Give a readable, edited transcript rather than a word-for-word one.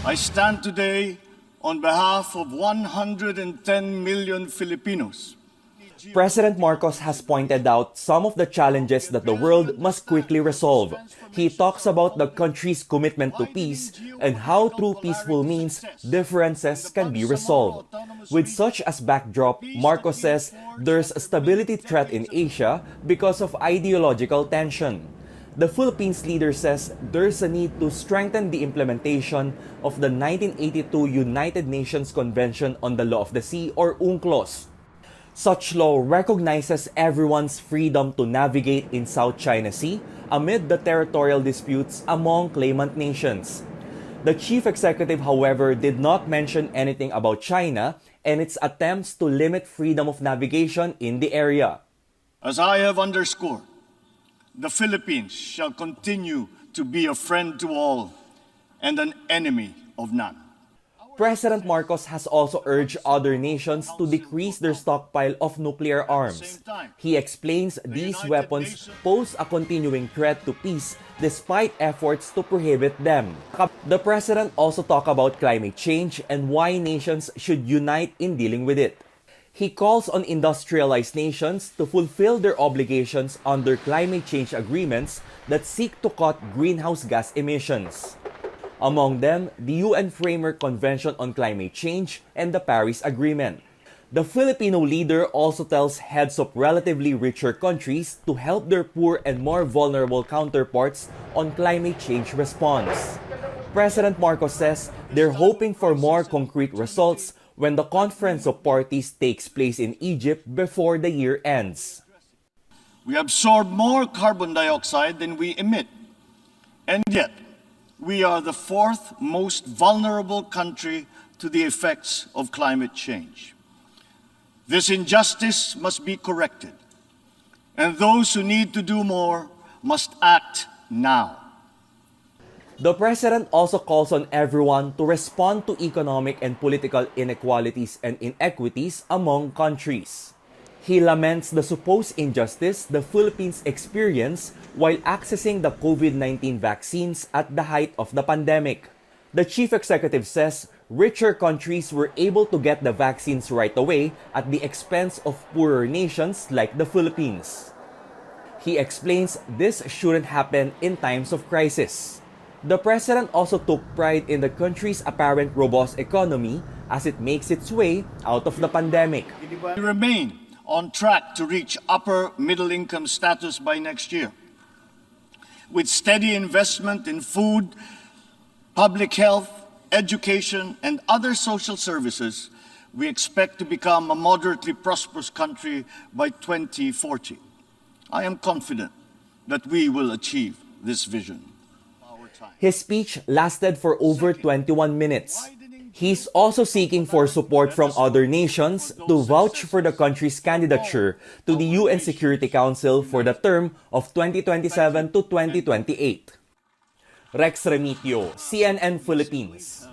I stand today on behalf of 110 million Filipinos. President Marcos has pointed out some of the challenges that the world must quickly resolve. He talks about the country's commitment to peace and how through peaceful means, differences can be resolved. With such as backdrop, Marcos says there's a stability threat in Asia because of ideological tension. The Philippines leader says there's a need to strengthen the implementation of the 1982 United Nations Convention on the Law of the Sea or UNCLOS. Such law recognizes everyone's freedom to navigate in South China Sea amid the territorial disputes among claimant nations. The chief executive, however, did not mention anything about China and its attempts to limit freedom of navigation in the area. As I have underscored, the Philippines shall continue to be a friend to all and an enemy of none. President Marcos has also urged other nations to decrease their stockpile of nuclear arms. He explains these weapons pose a continuing threat to peace despite efforts to prohibit them. The president also talked about climate change and why nations should unite in dealing with it. He calls on industrialized nations to fulfill their obligations under climate change agreements that seek to cut greenhouse gas emissions. Among them, the UN Framework Convention on Climate Change and the Paris Agreement. The Filipino leader also tells heads of relatively richer countries to help their poor and more vulnerable counterparts on climate change response. President Marcos says they're hoping for more concrete results when the Conference of Parties takes place in Egypt before the year ends. We absorb more carbon dioxide than we emit, and yet we are the fourth most vulnerable country to the effects of climate change. This injustice must be corrected, and those who need to do more must act now. The president also calls on everyone to respond to economic and political inequalities and inequities among countries. He laments the supposed injustice the Philippines experienced while accessing the COVID-19 vaccines at the height of the pandemic. The chief executive says richer countries were able to get the vaccines right away at the expense of poorer nations like the Philippines. He explains this shouldn't happen in times of crisis. The president also took pride in the country's apparent robust economy as it makes its way out of the pandemic. We remain on track to reach upper middle income status by next year. With steady investment in food, public health, education, and other social services, we expect to become a moderately prosperous country by 2040. I am confident that we will achieve this vision. His speech lasted for over 21 minutes. He's also seeking for support from other nations to vouch for the country's candidature to the UN Security Council for the term of 2027 to 2028. Rex Remitio, CNN Philippines.